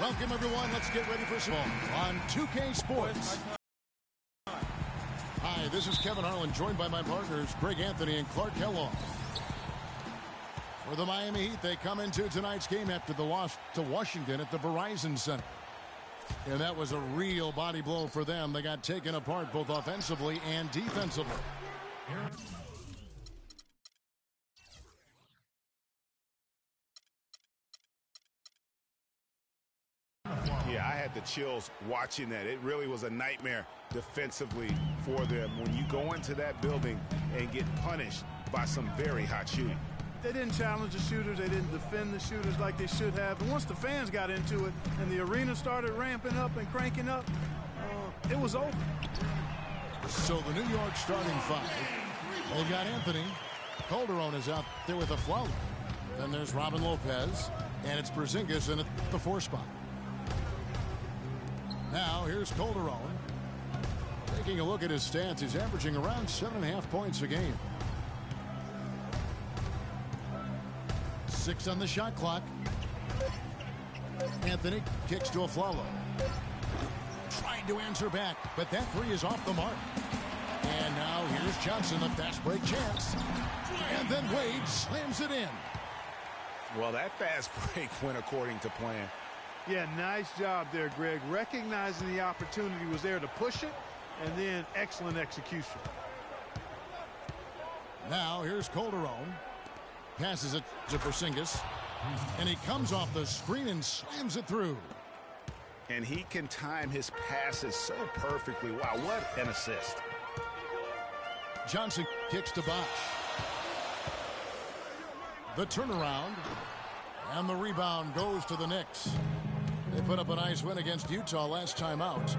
Welcome, everyone. Let's get ready for some on 2K Sports. Hi, this is Kevin Harlan, joined by my partners, Greg Anthony and Clark Kellogg. For the Miami Heat, they come into tonight's game after the loss to Washington at the Verizon Center. And that was a real body blow for them. They got taken apart both offensively and defensively. Yeah, I had the chills watching that. It really was a nightmare defensively for them when you go into that building and get punished by some very hot shooting. They didn't challenge the shooters. They didn't defend the shooters like they should have. And once the fans got into it and the arena started ramping up and cranking up, it was over. So the New York starting five. They've got Anthony. Calderon is out there with a foul. Then there's Robin Lopez. And it's Porzingis in at the 4 spot. Now here's Calderon. Taking a look at his stats, he's averaging around 7.5 points a game. 6 on the shot clock. Anthony kicks to Afflalo. Trying to answer back, but that three is off the mark. And now here's Johnson, a fast break chance. And then Wade slams it in. Well, that fast break went according to plan. Yeah, nice job there, Greg. Recognizing the opportunity was there to push it, and then excellent execution. Now here's Calderon. Passes it to Porzingis. And he comes off the screen and slams it through. And he can time his passes so perfectly. Wow, what an assist. Johnson kicks to Bosh. The turnaround. And the rebound goes to the Knicks. They put up a nice win against Utah last time out.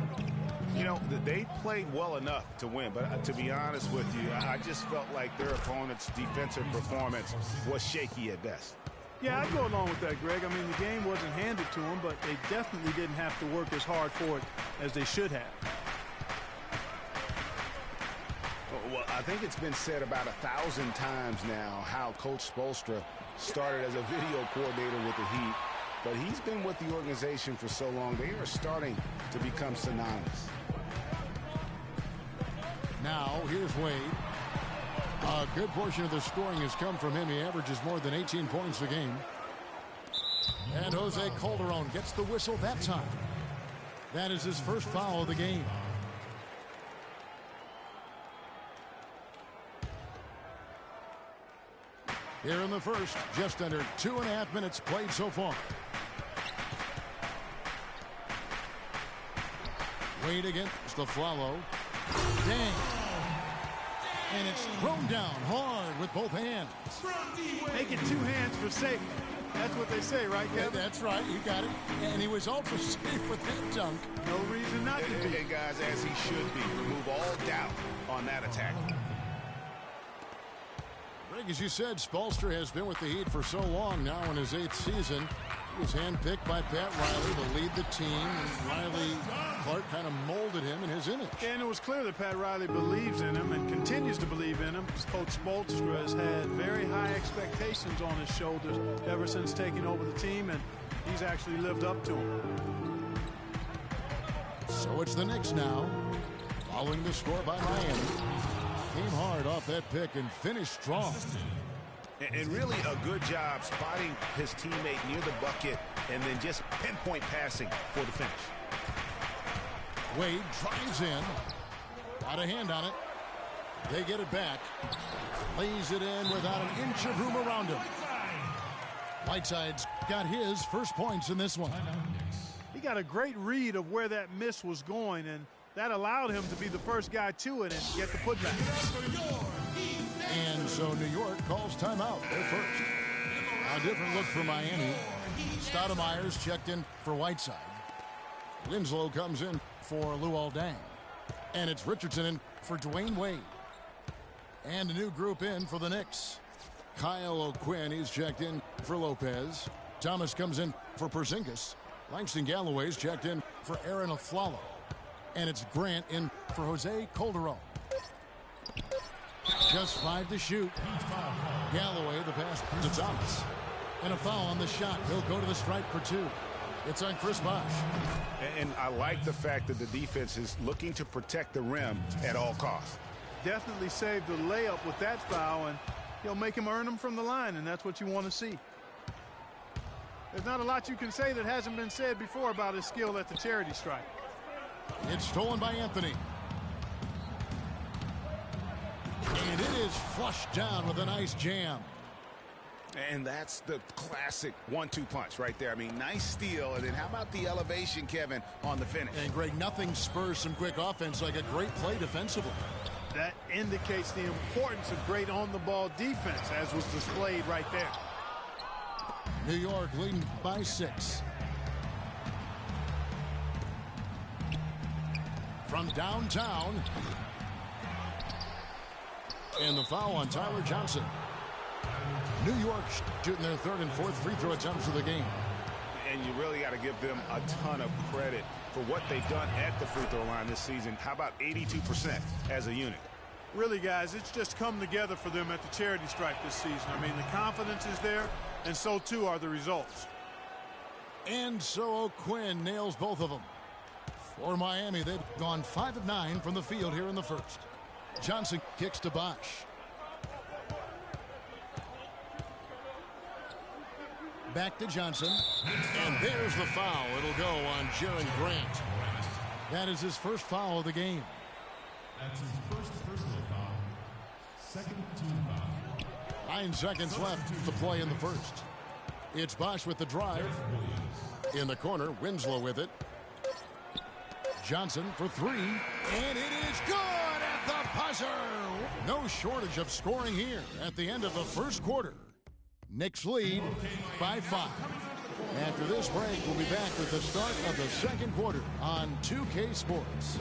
You know, they played well enough to win, but to be honest with you, I just felt like their opponent's defensive performance was shaky at best. Yeah, I'd go along with that, Greg. I mean, the game wasn't handed to them, but they definitely didn't have to work as hard for it as they should have. Well, I think it's been said about 1,000 times now how Coach Spoelstra started as a video coordinator with the Heat, but he's been with the organization for so long, they are starting to become synonymous. Now, here's Wade. A good portion of the scoring has come from him. He averages more than 18 points a game. And Jose Calderon gets the whistle that time. That is his first foul of the game. Here in the first, just under 2.5 minutes played so far. Wade against Afflalo. Dang. And it's thrown down hard with both hands. Make it 2 hands for safety. That's what they say, right, Kevin? Yeah, that's right. You got it. And he was ultra safe with that dunk. No reason not to be. Hey, guys, as he should be. Remove all doubt on that attack. Greg, as you said, Spoelstra has been with the Heat for so long now in his 8th season. He was handpicked by Pat Riley to lead the team, and Riley Clark kind of molded him in his image. And it was clear that Pat Riley believes in him and continues to believe in him. Coach Spoelstra has had very high expectations on his shoulders ever since taking over the team, and he's actually lived up to them. So it's the Knicks now, following the score by Miami. Came hard off that pick and finished strong. And really a good job spotting his teammate near the bucket and then just pinpoint passing for the finish. Wade drives in. Got a hand on it. They get it back. Lays it in without an inch of room around him. Whiteside's got his first points in this one. He got a great read of where that miss was going, and that allowed him to be the first guy to it and get the putback. And so New York calls timeout. They're first. A different look for Miami. Stoudemire's checked in for Whiteside. Winslow comes in for Luol Deng. And it's Richardson in for Dwayne Wade. And a new group in for the Knicks. Kyle O'Quinn, he's checked in for Lopez. Thomas comes in for Porzingis. Langston Galloway's checked in for Aaron Afflalo. And it's Grant in for Jose Calderon. Just 5 to shoot. Galloway, the pass to Thomas. And a foul on the shot. He'll go to the stripe for 2. It's on Chris Bosh. And I like the fact that the defense is looking to protect the rim at all costs. Definitely saved the layup with that foul, and he'll make him earn them from the line, and that's what you want to see. There's not a lot you can say that hasn't been said before about his skill at the charity stripe. It's stolen by Anthony. And it is flushed down with a nice jam. And that's the classic 1-2 punch right there. I mean, nice steal. And then how about the elevation, Kevin, on the finish? And, Greg, nothing spurs some quick offense like a great play defensively. That indicates the importance of great on-the-ball defense, as was displayed right there. New York leading by 6. From downtown. And the foul on Tyler Johnson. New York shooting their 3rd and 4th free throw attempts of the game. And you really got to give them a ton of credit for what they've done at the free throw line this season. How about 82% as a unit? Really, guys, it's just come together for them at the charity stripe this season. I mean, the confidence is there, and so too are the results. And so O'Quinn nails both of them. For Miami, they've gone 5 of 9 from the field here in the first. Johnson kicks to Bosh. Back to Johnson. And there's the foul. It'll go on Jaren Grant. That is his first foul of the game. That's his first personal foul. Second team foul. 9 seconds left to play in the first. It's Bosh with the drive. In the corner, Winslow with it. Johnson for 3. And it is good at the buzzer. No shortage of scoring here at the end of the first quarter. Knicks lead by 5. After this break, we'll be back with the start of the second quarter on 2K Sports.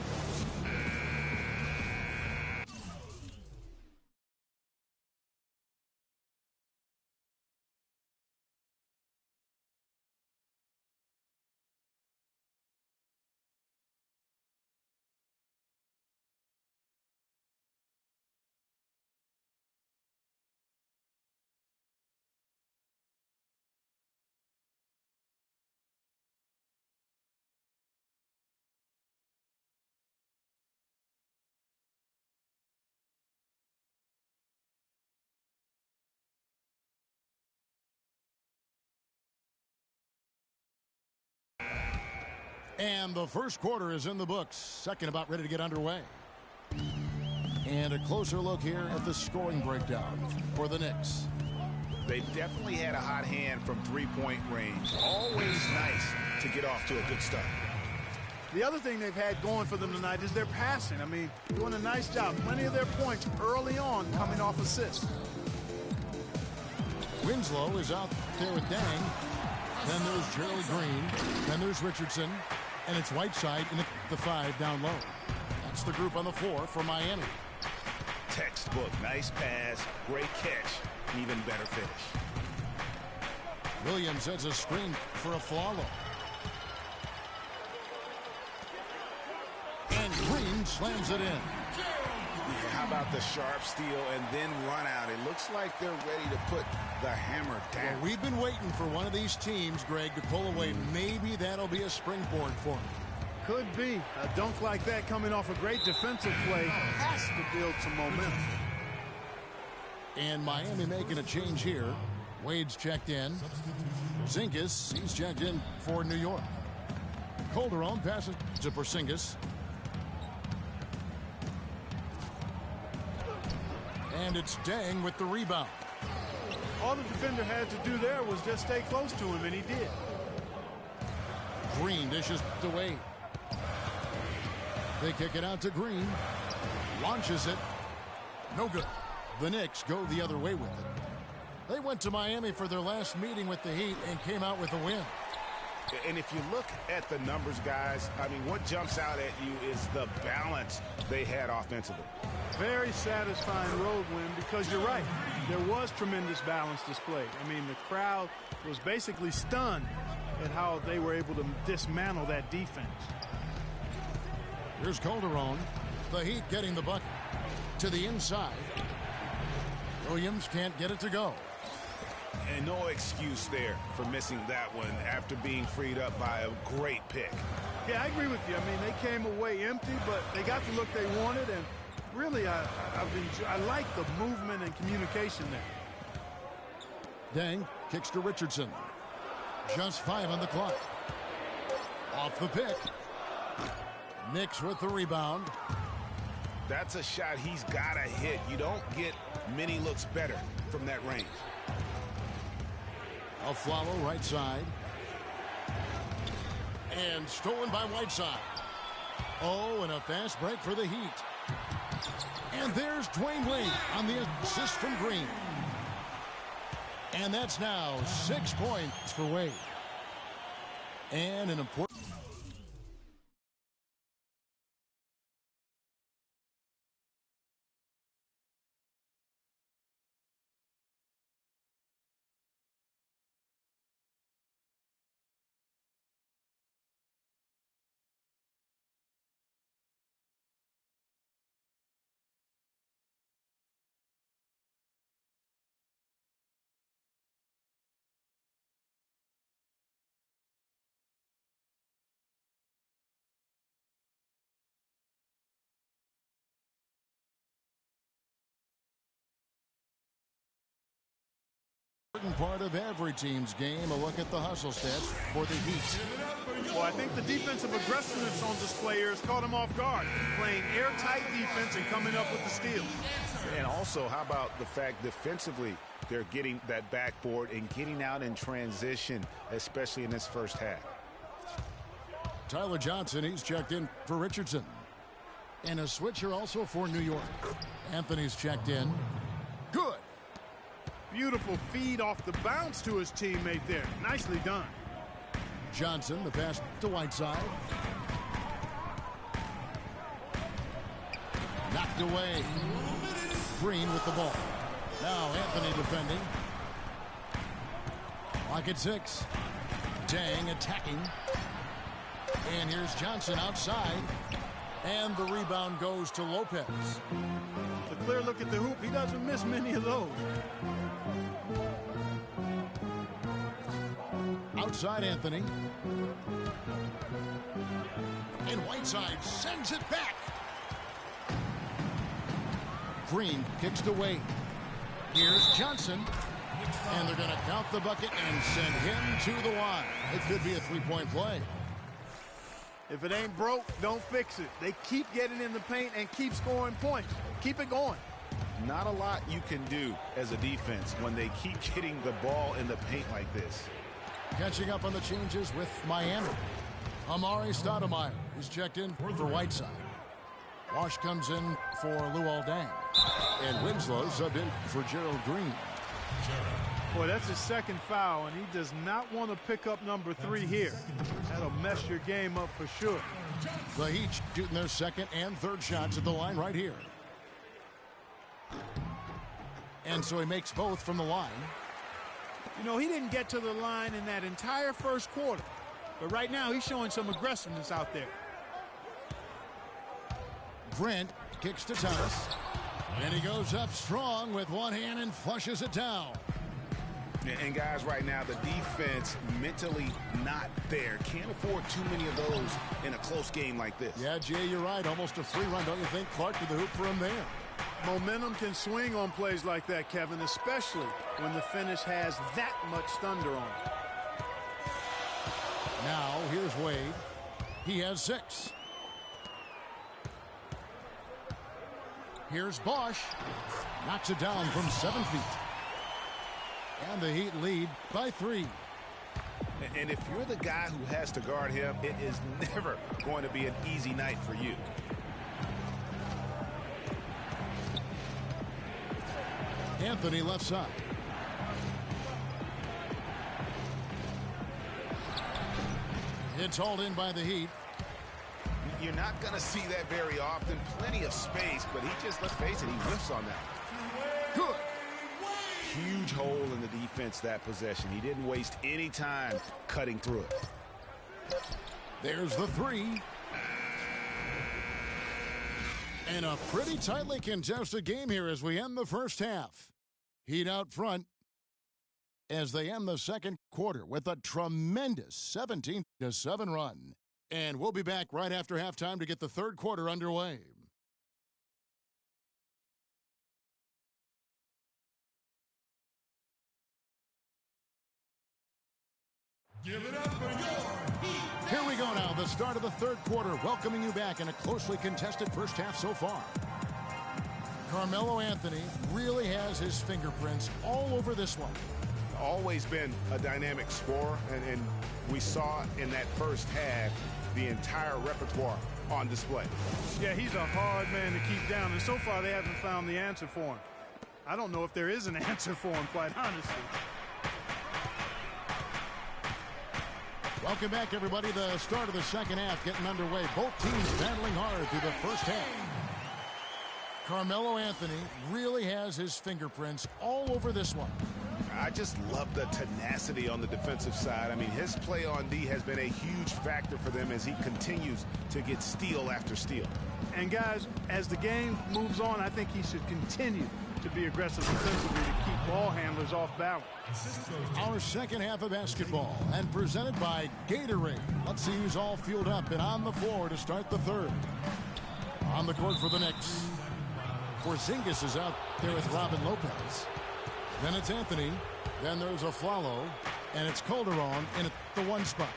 And the first quarter is in the books. Second about ready to get underway. And a closer look here at the scoring breakdown for the Knicks. They definitely had a hot hand from three-point range. Always nice to get off to a good start. The other thing they've had going for them tonight is their passing. I mean, doing a nice job. Plenty of their points early on coming off assists. Winslow is out there with Dang. Then there's Gerald Green. Then there's Richardson. And it's Whiteside in the 5 down low. That's the group on the floor for Miami. Textbook. Nice pass. Great catch. Even better finish. Williams sets a screen for a Flalo. And Green slams it in. Yeah, how about the sharp steal and then run out? It looks like they're ready to put the hammer down. Well, we've been waiting for one of these teams, Greg, to pull away. Maybe that'll be a springboard for them. Could be. A dunk like that coming off a great defensive play has to build some momentum. And Miami making a change here. Wade's checked in. Porzingis, he's checked in for New York. Calderon passes to Porzingis. And it's Dang with the rebound. All the defender had to do there was just stay close to him, and he did. Green dishes to Wade. They kick it out to Green. Launches it. No good. The Knicks go the other way with it. They went to Miami for their last meeting with the Heat and came out with a win. And if you look at the numbers, guys, I mean, what jumps out at you is the balance they had offensively. Very satisfying road win because you're right. There was tremendous balance displayed. I mean, the crowd was basically stunned at how they were able to dismantle that defense. Here's Calderon. The Heat getting the bucket. To the inside. Williams can't get it to go. And no excuse there for missing that one after being freed up by a great pick. Yeah, I agree with you. I mean, they came away empty, but they got the look they wanted, and really, I like the movement and communication there. Dang kicks to Richardson. Just 5 on the clock. Off the pick. Nix with the rebound. That's a shot he's got to hit. You don't get many looks better from that range. Aflalo right side. And stolen by Whiteside. Oh, and a fast break for the Heat. And there's Dwayne Wade on the assist from Green. And that's now 6 points for Wade. And an important... part of every team's game. A look at the hustle stats for the Heat. Well, I think the defensive aggressiveness on display here has caught them off guard, playing airtight defense and coming up with the steal. And also, how about the fact defensively they're getting that backboard and getting out in transition, especially in this first half. Tyler Johnson, he's checked in for Richardson. And a switcher also for New York. Anthony's checked in. Good. Beautiful feed off the bounce to his teammate there. Nicely done. Johnson, the pass to Whiteside. Knocked away. Green with the ball. Now Anthony defending. Lock at 6. Dang attacking. And here's Johnson outside. And the rebound goes to Lopez. A clear look at the hoop. He doesn't miss many of those. Outside Anthony. And Whiteside sends it back. Green kicks to Wade. Here's Johnson. And they're going to count the bucket and send him to the line. It could be a three-point play. If it ain't broke, don't fix it. They keep getting in the paint and keep scoring points. Keep it going. Not a lot you can do as a defense when they keep getting the ball in the paint like this. Catching up on the changes with Miami. Amari Stoudemire is checked in for Whiteside. Wash comes in for Luol Deng. And Winslow subbed in for Gerald Green. Boy, that's his second foul, and he does not want to pick up number 3 here. That'll mess your game up for sure. The Heat shooting their second and third shots at the line right here. And so he makes both from the line. You know, he didn't get to the line in that entire first quarter. But right now, he's showing some aggressiveness out there. Grant kicks to Thomas. And he goes up strong with one hand and flushes it down. And guys, right now, the defense mentally not there. Can't afford too many of those in a close game like this. Yeah, Jay, you're right. Almost a free run, don't you think? Clark to the hoop for him there. Momentum can swing on plays like that, Kevin, especially when the finish has that much thunder on it. Now, here's Wade. He has 6. Here's Bosch. Knocks it down from 7 feet. And the Heat lead by 3. And if you're the guy who has to guard him, it is never going to be an easy night for you. Anthony left side. It's hauled in by the Heat. You're not going to see that very often. Plenty of space, but he just, let's face it, he whiffs on that. Good. Huge hole in the defense that possession. He didn't waste any time cutting through it. There's the 3. And a pretty tightly contested game here as we end the first half. Heat out front as they end the second quarter with a tremendous 17-7 run. And we'll be back right after halftime to get the third quarter underway. Give it up for your Heat. Here we go now, the start of the third quarter, welcoming you back in a closely contested first half so far. Carmelo Anthony really has his fingerprints all over this one. Always been a dynamic scorer, and we saw in that first half the entire repertoire on display. Yeah, he's a hard man to keep down, and so far they haven't found the answer for him. I don't know if there is an answer for him, quite honestly. Welcome back, everybody. The start of the second half getting underway. Both teams battling hard through the first half. Carmelo Anthony really has his fingerprints all over this one. I just love the tenacity on the defensive side. I mean, his play on D has been a huge factor for them as he continues to get steal after steal. And guys, as the game moves on, I think he should continue to be aggressive defensively to keep ball handlers off balance. Our second half of basketball, and presented by Gatorade. Let's see who's all fueled up and on the floor to start the third. On the court for the Knicks, Porzingis is out there with Robin Lopez. Then it's Anthony. Then there's Aflalo. And it's Calderon in at the one spot.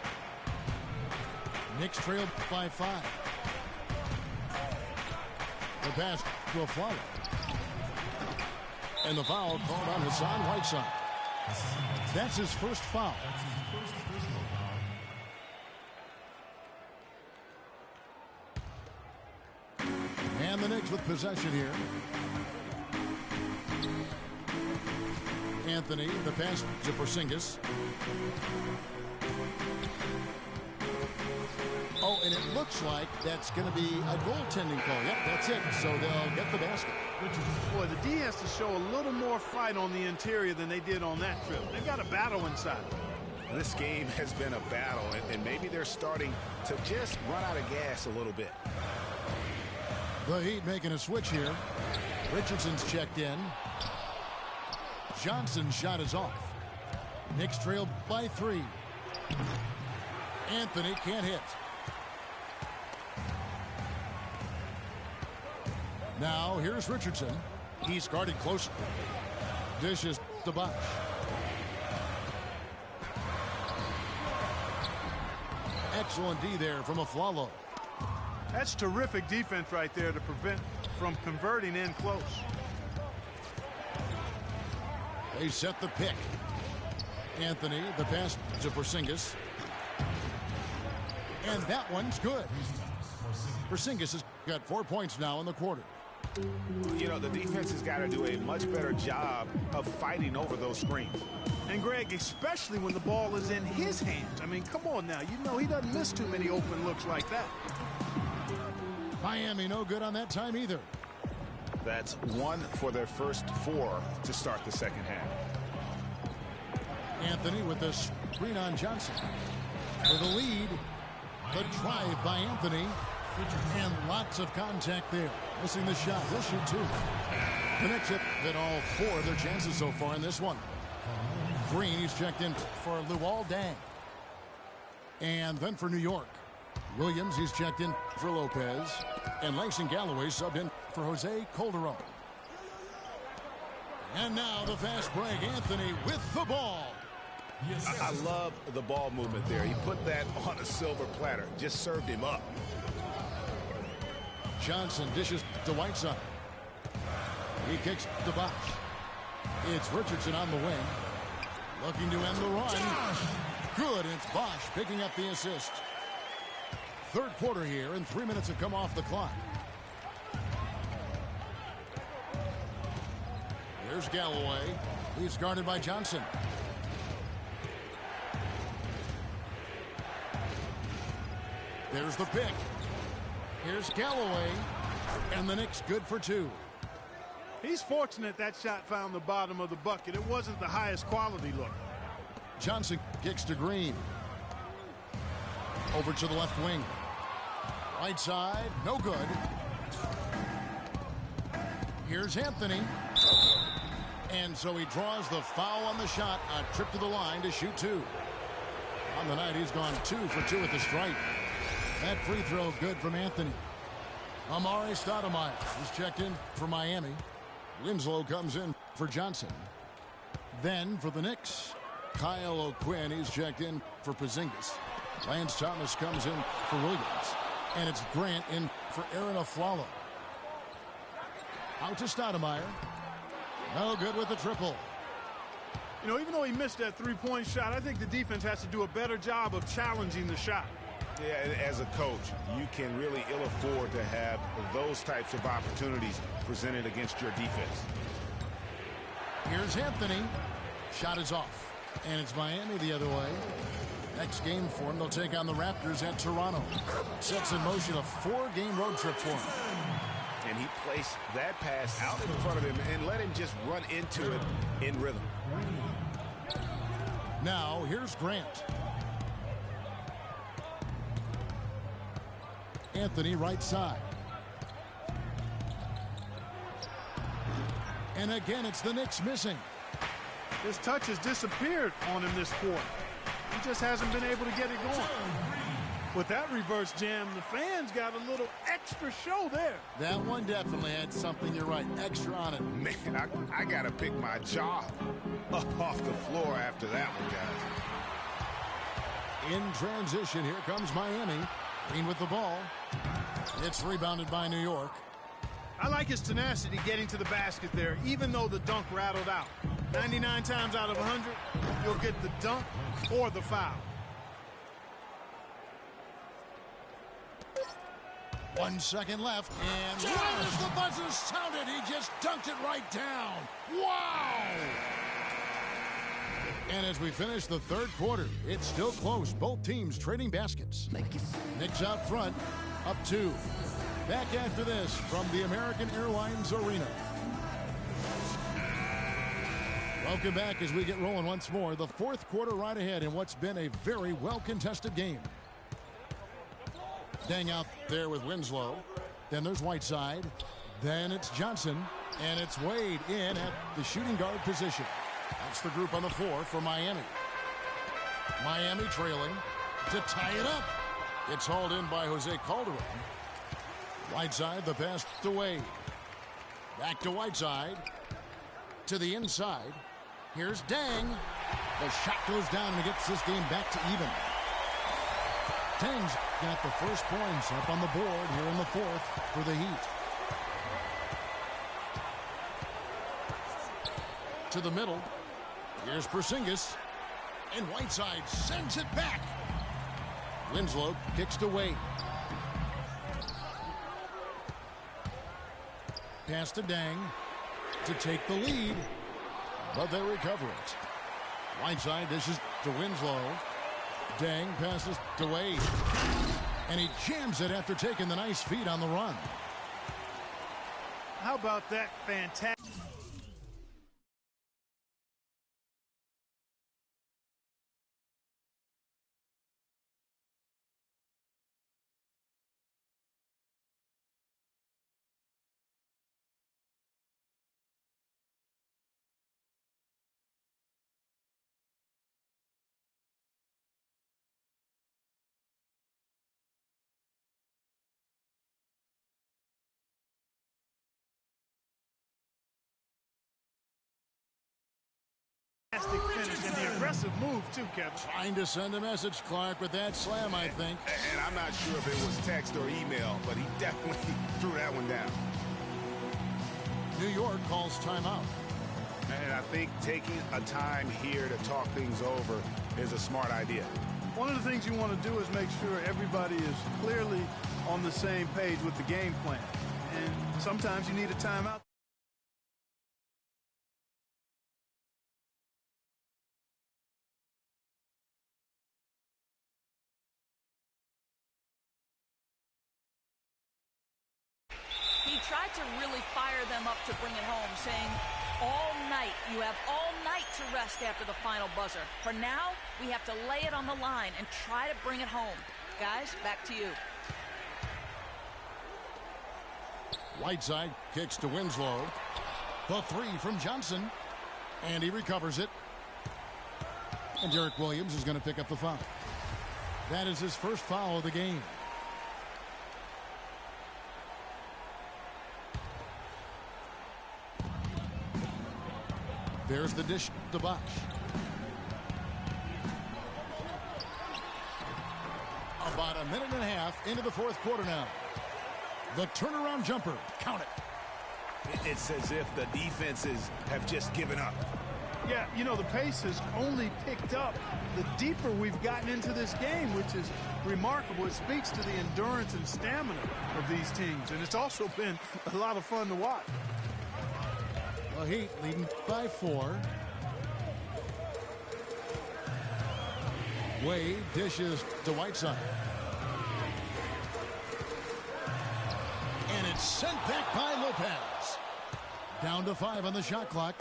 Knicks trailed by 5. The pass to Aflalo. And the foul called on Hassan Whiteside. That's his first foul. And the Knicks with possession here. Anthony, the pass to Porzingis. Oh, and it looks like that's going to be a goaltending call. Yep, that's it. So they'll get the basket. Boy, the D has to show a little more fight on the interior than they did on that trip. They've got a battle inside. This game has been a battle, and maybe they're starting to just run out of gas a little bit. The Heat making a switch here. Richardson's checked in. Johnson's shot is off. Knicks trailed by 3. Anthony can't hit. Now here's Richardson. He's guarded closely. Dishes to Bosh. Excellent D there from Aflalo. That's terrific defense right there to prevent from converting in close. They set the pick. Anthony, the pass to Porzingis. And that one's good. Porzingis has got 4 points now in the quarter. You know, the defense has got to do a much better job of fighting over those screens. And Greg, especially when the ball is in his hands. I mean, come on now. You know he doesn't miss too many open looks like that. Miami no good on that time either. That's 1 for their first 4 to start the second half. Anthony with the screen on Johnson. For the lead. The drive by Anthony. And lots of contact there. Missing the shot. He'll shoot 2. The Knicks hit all 4 of their chances so far in this one. Green, he's checked in for Luol Deng. And then for New York, Williams, he's checked in for Lopez. And Langston Galloway subbed in for Jose Calderon. And now the fast break. Anthony with the ball. I love the ball movement there. He put that on a silver platter. Just served him up. Johnson dishes to Whiteside. He kicks to Bosh. It's Richardson on the wing. Looking to end the run. Good, and it's Bosh picking up the assist. Third quarter here, and 3 minutes have come off the clock. There's Galloway. He's guarded by Johnson. There's the pick. Here's Galloway. And the Knicks good for 2. He's fortunate that shot found the bottom of the bucket. It wasn't the highest quality look. Johnson kicks to Green. Over to the left wing. Right side, no good. Here's Anthony. And so he draws the foul on the shot. A trip to the line to shoot two. On the night, he's gone 2 for 2 at the stripe. That free throw good from Anthony. Amare Stoudemire is checked in for Miami. Winslow comes in for Johnson. Then for the Knicks, Kyle O'Quinn, he's checked in for Porzingis. Lance Thomas comes in for Williams. And it's Grant in for Aaron Aflalo. Out to Stoudemire. No good with the triple. You know, even though he missed that three-point shot, I think the defense has to do a better job of challenging the shot. Yeah, as a coach, you can really ill afford to have those types of opportunities presented against your defense. Here's Anthony. Shot is off. And it's Miami the other way. Next game for him, they'll take on the Raptors at Toronto. Sets in motion a 4-game road trip for him. And he placed that pass out in front of him and let him just run into it in rhythm. Now, here's Grant. Anthony right side. And again, it's the Knicks missing. His touch has disappeared on him this quarter. He just hasn't been able to get it going. With that reverse jam, the fans got a little extra show there. That one definitely had something, you're right, extra on it. Man, I got to pick my jaw up off the floor after that one, guys. In transition, here comes Miami. Green with the ball. It's rebounded by New York. I like his tenacity getting to the basket there, even though the dunk rattled out. 99 times out of 100, you'll get the dunk or the foul. 1 second left, and right as the buzzer sounded, he just dunked it right down. Wow! And as we finish the third quarter, it's still close. Both teams trading baskets. Knicks out front, up 2. Back after this from the American Airlines Arena. Welcome back as we get rolling once more. The fourth quarter right ahead in what's been a very well-contested game. Dang out there with Winslow. Then there's Whiteside. Then it's Johnson. And it's Wade in at the shooting guard position. That's the group on the floor for Miami. Miami trailing to tie it up. It's hauled in by Jose Calderon. Whiteside, the pass to Wade. Back to Whiteside. To the inside. Here's Dang. The shot goes down and it gets this game back to even. Dang's got the first points up on the board here in the fourth for the Heat. To the middle. Here's Porzingis. And Whiteside sends it back. Winslow kicks to Wade. Pass to Dang to take the lead. But they recover it. Whiteside, this is to Winslow. Dang passes to Wade. And he jams it after taking the nice feed on the run. How about that fantastic? Finish and the aggressive move too, Kevin. Trying to send a message, Clark, with that slam, I think. And I'm not sure if it was text or email, but he definitely threw that one down. New York calls timeout. And I think taking a time here to talk things over is a smart idea. One of the things you want to do is make sure everybody is clearly on the same page with the game plan. And sometimes you need a timeout. He tried to really fire them up to bring it home, saying, all night, you have all night to rest after the final buzzer. For now, we have to lay it on the line and try to bring it home. Guys, back to you. Whiteside kicks to Winslow. The three from Johnson. And he recovers it. And Derek Williams is going to pick up the foul. That is his first foul of the game. There's the dish to Bosch. About a minute and a half into the fourth quarter now. The turnaround jumper. Count it. It's as if the defenses have just given up. Yeah, you know, the pace has only picked up the deeper we've gotten into this game, which is remarkable. It speaks to the endurance and stamina of these teams, and it's also been a lot of fun to watch. The Heat leading by 4. Wade dishes to Whiteside. And it's sent back by Lopez. Down to 5 on the shot clock.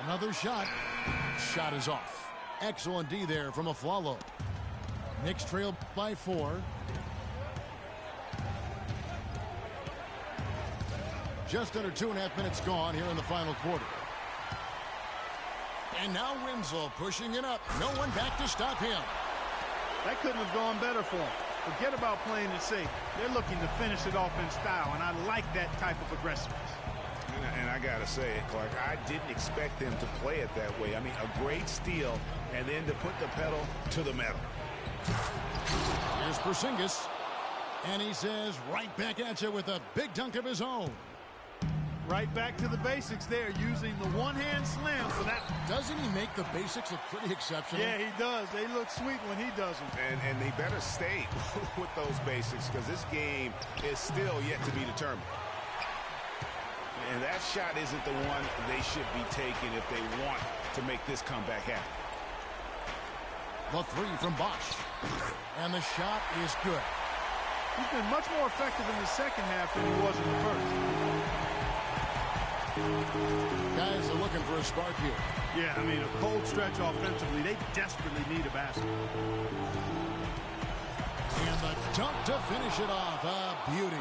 Another shot. Shot is off. Excellent D there from Aflalo. Knicks trail by 4. Just under 2.5 minutes gone here in the final quarter. And now Winslow pushing it up. No one back to stop him. That couldn't have gone better for him. Forget about playing it safe. They're looking to finish it off in style, and I like that type of aggressiveness. And I got to say it, Clark, I didn't expect them to play it that way. I mean, a great steal, and then to put the pedal to the metal. Here's Porzingis. And he says right back at you with a big dunk of his own. Right back to the basics there, using the one-hand slam for that. Doesn't he make the basics look pretty exceptional? Yeah, he does. They look sweet when he does them. And they better stay with those basics, because this game is still yet to be determined. And that shot isn't the one they should be taking if they want to make this comeback happen. The three from Bosch. And the shot is good. He's been much more effective in the second half than he was in the first. Guys are looking for a spark here. Yeah, I mean, a cold stretch offensively. They desperately need a basket. And the dunk to finish it off. A beauty.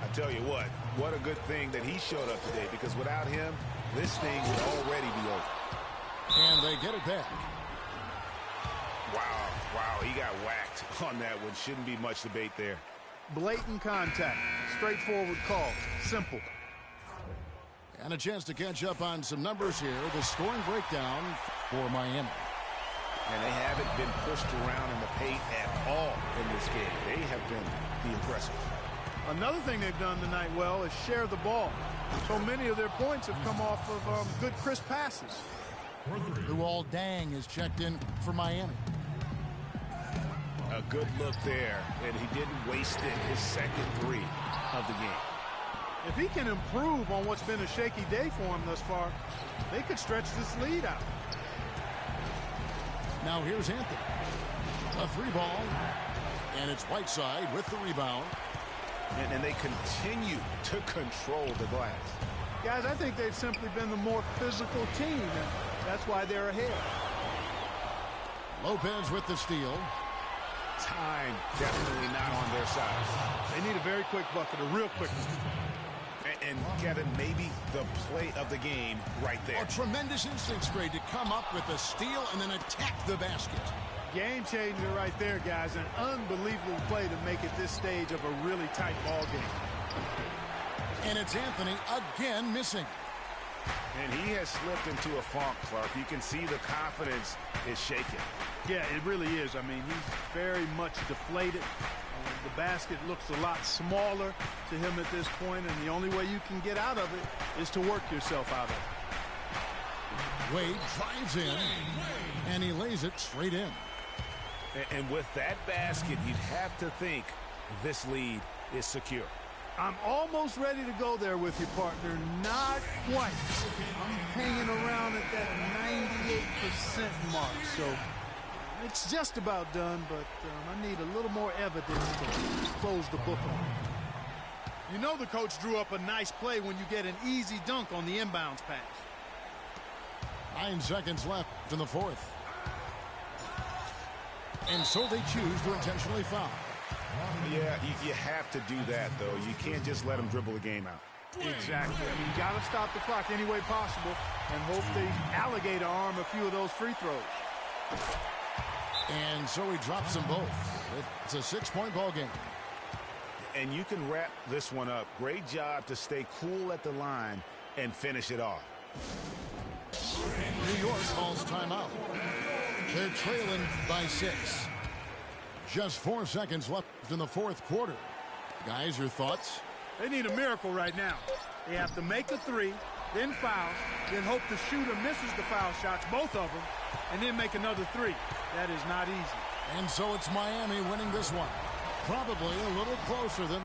I tell you what a good thing that he showed up today, because without him, this thing would already be over. And they get it back. Wow, he got whacked on that one. Shouldn't be much debate there. Blatant contact. Straightforward call. Simple. And a chance to catch up on some numbers here. The scoring breakdown for Miami. And they haven't been pushed around in the paint at all in this game. They have been the aggressors. Another thing they've done tonight well is share the ball. So many of their points have come off of good crisp passes. Luol Deng is checked in for Miami. A good look there, and he didn't waste it. His second three of the game. If he can improve on what's been a shaky day for him thus far, they could stretch this lead out. Now here's Anthony. A three ball. And it's Whiteside with the rebound. And they continue to control the glass. Guys, I think they've simply been the more physical team, and that's why they're ahead. Lopez with the steal. Time definitely not on their side. They need a very quick bucket, a real quick one. And Kevin, maybe the play of the game right there. A tremendous instincts grade to come up with a steal and then attack the basket. Game changer right there, guys. An unbelievable play to make it this stage of a really tight ball game. And it's Anthony again missing. And he has slipped into a funk, Clark. You can see the confidence is shaken. Yeah, it really is. I mean, he's very much deflated. The basket looks a lot smaller to him at this point, and the only way you can get out of it is to work yourself out of it. Wade drives in, and he lays it straight in. And with that basket, you'd have to think this lead is secure. I'm almost ready to go there with you, partner. Not quite. I'm hanging around at that 98% mark, so it's just about done, but I need a little more evidence to close the book on it. You know the coach drew up a nice play when you get an easy dunk on the inbounds pass. 9 seconds left in the fourth. And so they choose to intentionally foul. Yeah, you have to do that, though. You can't just let them dribble the game out. Exactly. I mean, you got to stop the clock any way possible and hope they alligator arm a few of those free throws. And so he drops them both. It's a 6-point ball game. And you can wrap this one up. Great job to stay cool at the line and finish it off. New York calls timeout. They're trailing by 6. Just 4 seconds left in the fourth quarter. Guys, your thoughts? They need a miracle right now. They have to make a three, then foul, then hope the shooter misses the foul shots, both of them, and then make another three. That is not easy. And so it's Miami winning this one. Probably a little closer than